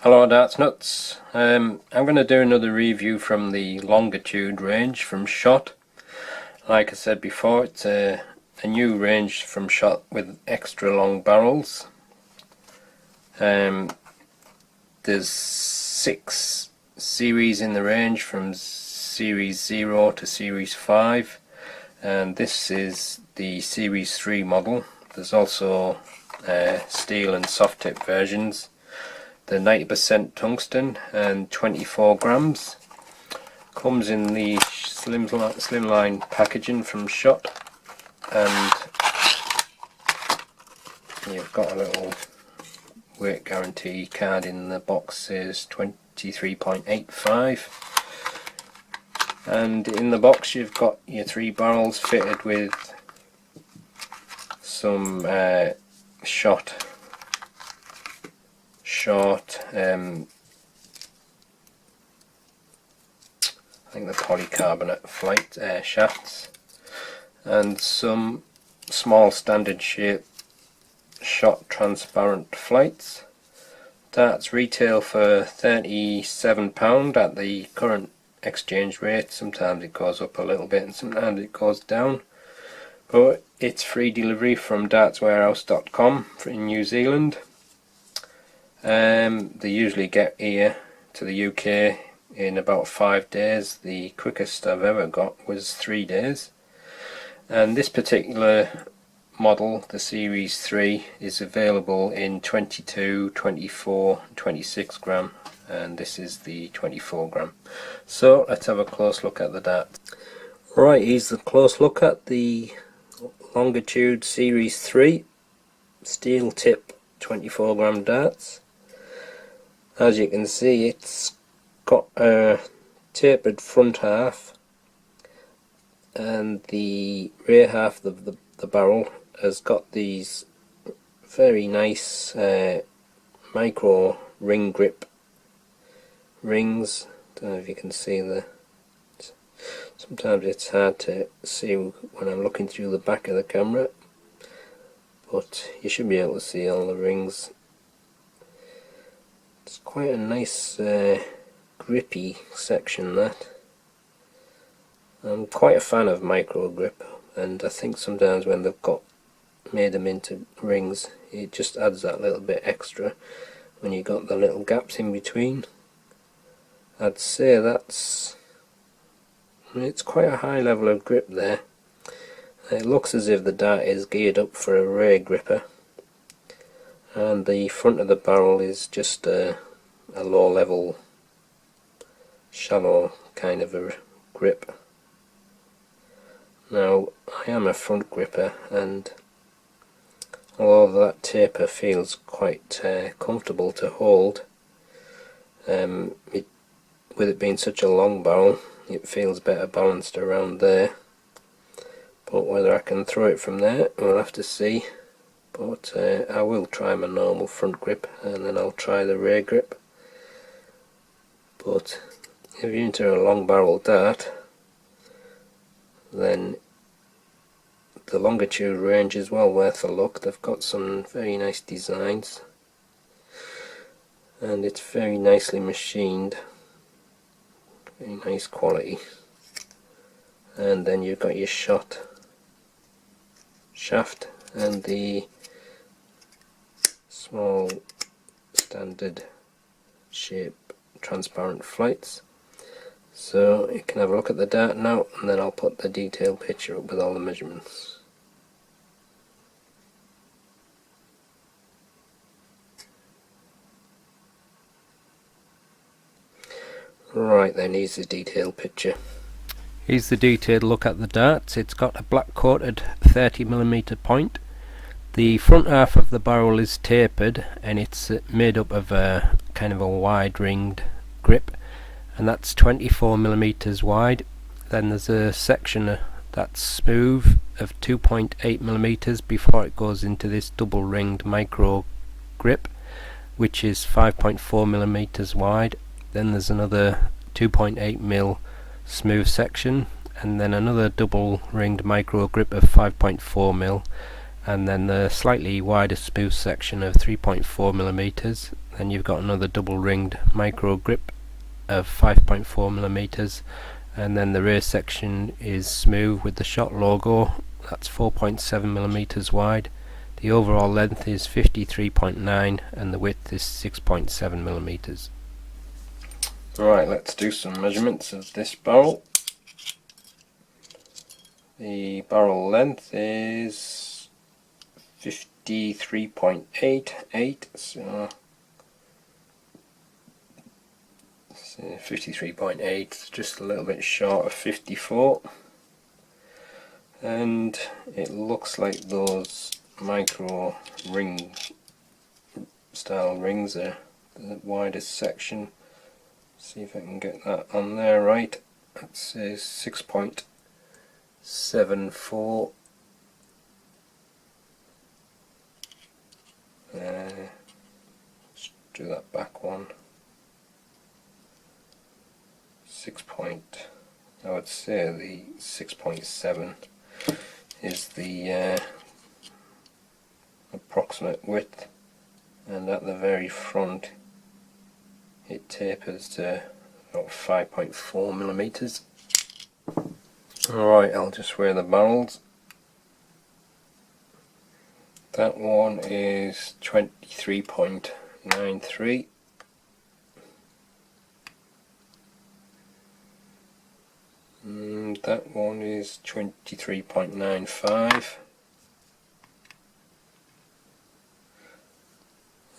Hello darts nuts. I'm going to do another review from the Longitude range from Shot. Like I said before, it's a new range from Shot with extra long barrels. There's 6 series in the range, from series 0 to series 5, and this is the series 3 model. There's also steel and soft tip versions. The 90% tungsten and 24 grams. Comes in the slimline packaging from Shot, and you've got a little weight guarantee card in the box. Says 23.85, and in the box you've got your 3 barrels fitted with some short I think the polycarbonate flight shafts, and some small standard shape Shot transparent flights. Darts retail for £37 at the current exchange rate. Sometimes it goes up a little bit and sometimes it goes down, but it's free delivery from dartswarehouse.com in New Zealand. They usually get here to the UK in about 5 days. The quickest I've ever got was 3 days. And this particular model, the Series 3, is available in 22, 24, 26 gram, and this is the 24 gram. So let's have a close look at the dart. Right, here's a close look at the Longitude Series 3 steel tip 24 gram darts. As you can see, it's got a tapered front half, and the rear half of the barrel has got these very nice micro ring grip rings. Don't know if you can see sometimes it's hard to see when I'm looking through the back of the camera, but you should be able to see all the rings. It's quite a nice grippy section, that. I'm quite a fan of micro grip, and I think sometimes when they've made them into rings, it just adds that little bit extra when you got the little gaps in between. I'd say it's quite a high level of grip there. It looks as if the dart is geared up for a rear gripper, and the front of the barrel is just a low level, shallow kind of a grip. Now, I am a front gripper, and although that taper feels quite comfortable to hold, with it being such a long barrel, it feels better balanced around there. But whether I can throw it from there, we'll have to see. But I will try my normal front grip, and then I'll try the rear grip. But if you're into a long barrel dart, then the Longitude range is well worth a look. They've got some very nice designs, and it's very nicely machined, very nice quality. And then you've got your Shot shaft and the small standard shape transparent flights. So you can have a look at the dart now, and then I'll put the detailed picture up with all the measurements. Right then, here's the detailed picture. Here's the detailed look at the darts. It's got a black coated 30mm point. The front half of the barrel is tapered, and it's made up of a kind of a wide ringed grip, and that's 24mm wide. Then there's a section that's smooth of 2.8mm before it goes into this double ringed micro grip, which is 5.4mm wide. Then there's another 2.8mm smooth section, and then another double ringed micro grip of 5.4mm, and then the slightly wider smooth section of 3.4mm. Then you've got another double ringed micro grip of 5.4mm, and then the rear section is smooth with the shot logo. That's 4.7mm wide. The overall length is 53.9 and the width is 6.7mm. Right, let's do some measurements of this barrel. The barrel length is 53.88, so 53.8, just a little bit short of 54, and it looks like those micro ring style rings are the widest section. See if I can get that on there right. That says 6.74. Let's do that back one. I would say the 6.7 is the approximate width, and at the very front it tapers to about 5.4mm. Alright, I'll just weigh the barrels. That one is 23.93. That one is 23.95.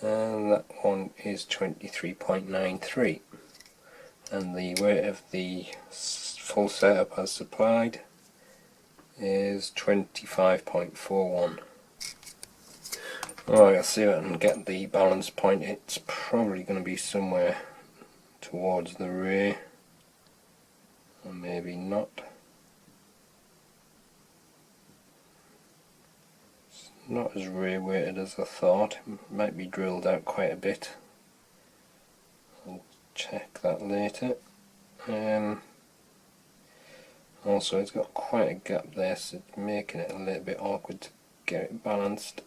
And that one is 23.93, and the weight of the full setup as supplied is 25.41. Alright, I'll see if I can get the balance point. It's probably going to be somewhere towards the rear, or maybe not. Not as rear weighted as I thought. It might be drilled out quite a bit. I'll check that later. Also, it's got quite a gap there, so it's making it a little bit awkward to get it balanced.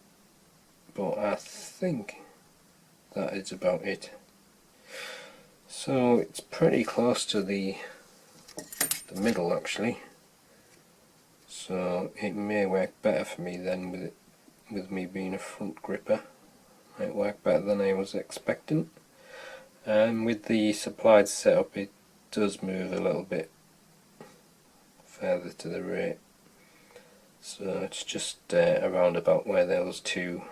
But I think that is about it. So it's pretty close to the middle actually. So it may work better for me then with me being a front gripper. Might work better than I was expecting. And with the supplied setup it does move a little bit further to the rear. So it's just around about where those two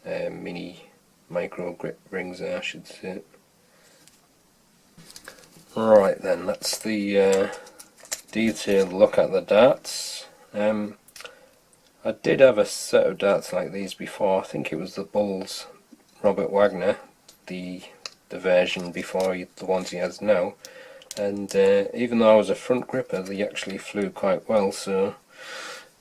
mini micro grip rings are, I should say. Right then, that's the detailed look at the darts. I did have a set of darts like these before. I think it was the Bulls Robert Wagner, the version before the ones he has now, and even though I was a front gripper they actually flew quite well, so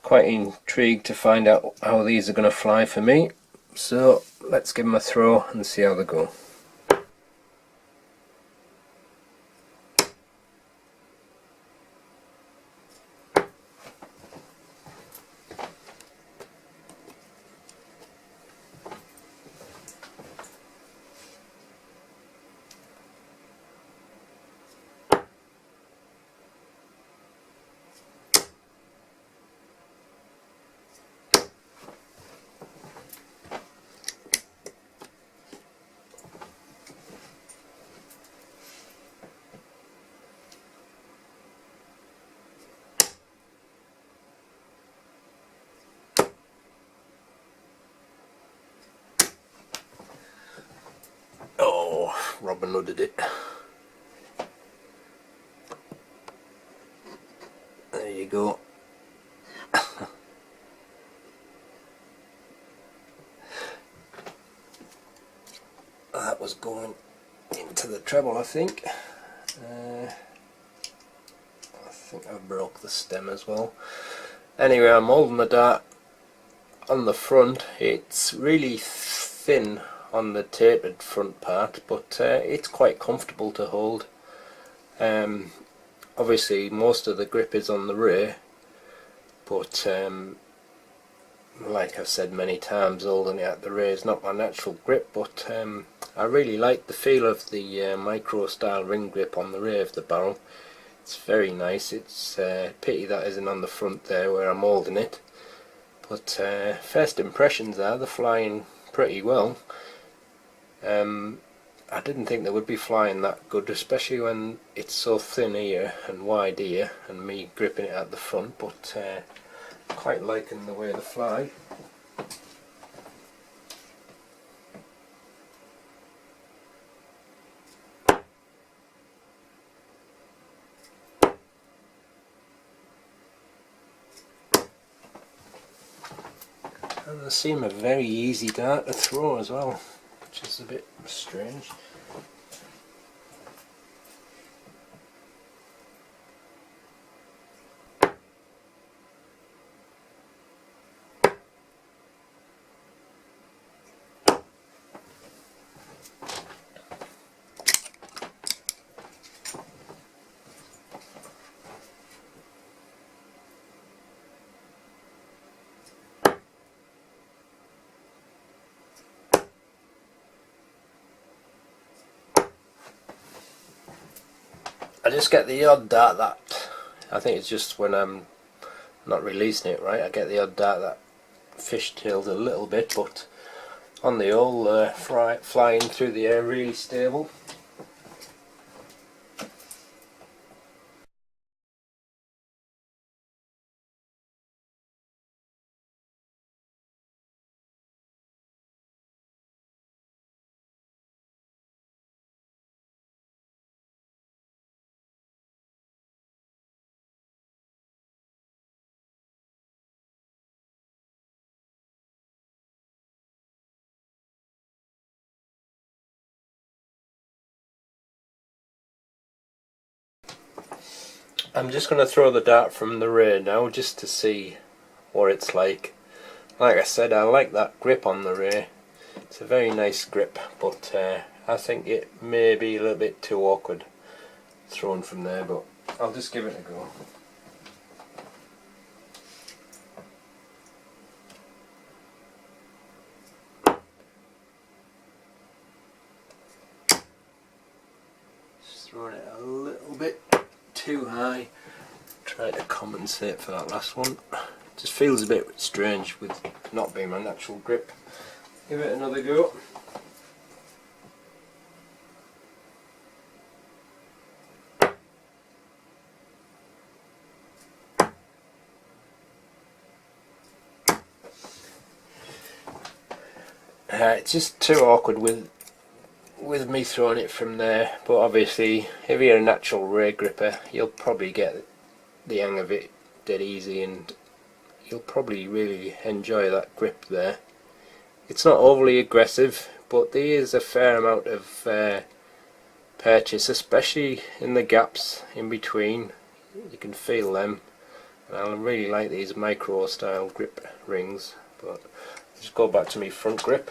quite intrigued to find out how these are going to fly for me. So let's give them a throw and see how they go. Oh, Robin Hooded it. There you go. That was going into the treble, I think. I think I broke the stem as well. Anyway, I'm holding the dart on the front. It's really thin on the tapered front part, but it's quite comfortable to hold. Obviously most of the grip is on the rear, but like I've said many times, holding it at the rear is not my natural grip, but I really like the feel of the micro style ring grip on the rear of the barrel. It's very nice. It's pity that isn't on the front there where I'm holding it, but first impressions are they're flying pretty well. I didn't think they would be flying that good, especially when it's so thin here and wide here and me gripping it at the front, but quite liking the way they fly. And they seem a very easy dart to throw as well, which is a bit strange. I just get the odd dart that, I think it's just when I'm not releasing it right, I get the odd dart that fishtails a little bit, but on the whole flying through the air really stable. I'm just going to throw the dart from the rear now just to see what it's like. Like I said, I like that grip on the rear. It's a very nice grip, but I think it may be a little bit too awkward thrown from there, but I'll just give it a go. Just throwing it a little bit too high. Try to compensate for that last one. Just feels a bit strange with not being my natural grip. Give it another go. It's just too awkward with me throwing it from there, but obviously if you're a natural rear gripper you'll probably get the hang of it dead easy and you'll probably really enjoy that grip there. It's not overly aggressive, but there is a fair amount of purchase, especially in the gaps in between. You can feel them, and I really like these micro style grip rings. But just go back to my front grip.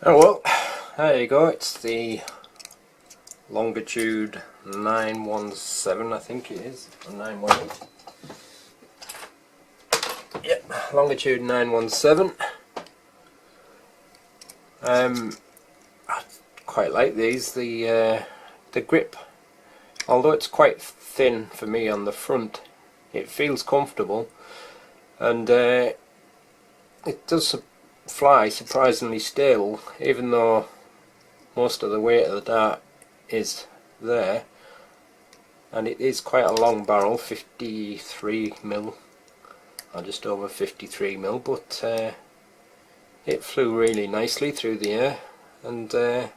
Oh well, there you go, it's the Longitude 917, I think it is, or 918. Yep, Longitude 917. quite like these. The grip, although it's quite thin for me on the front, it feels comfortable, and it does fly surprisingly stable, even though most of the weight of the dart is there, and it is quite a long barrel, 53mm, or just over 53mm, but it flew really nicely through the air, and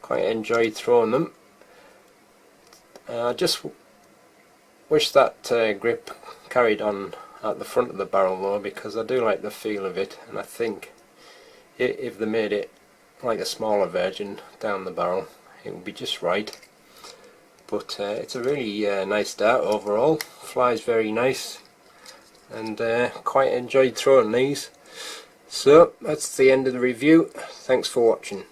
quite enjoyed throwing them. I just wish that grip carried on at the front of the barrel though, because I do like the feel of it, and I think if they made it like a smaller version down the barrel, it would be just right. But it's a really nice dart overall, flies very nice, and quite enjoyed throwing these. So that's the end of the review. Thanks for watching.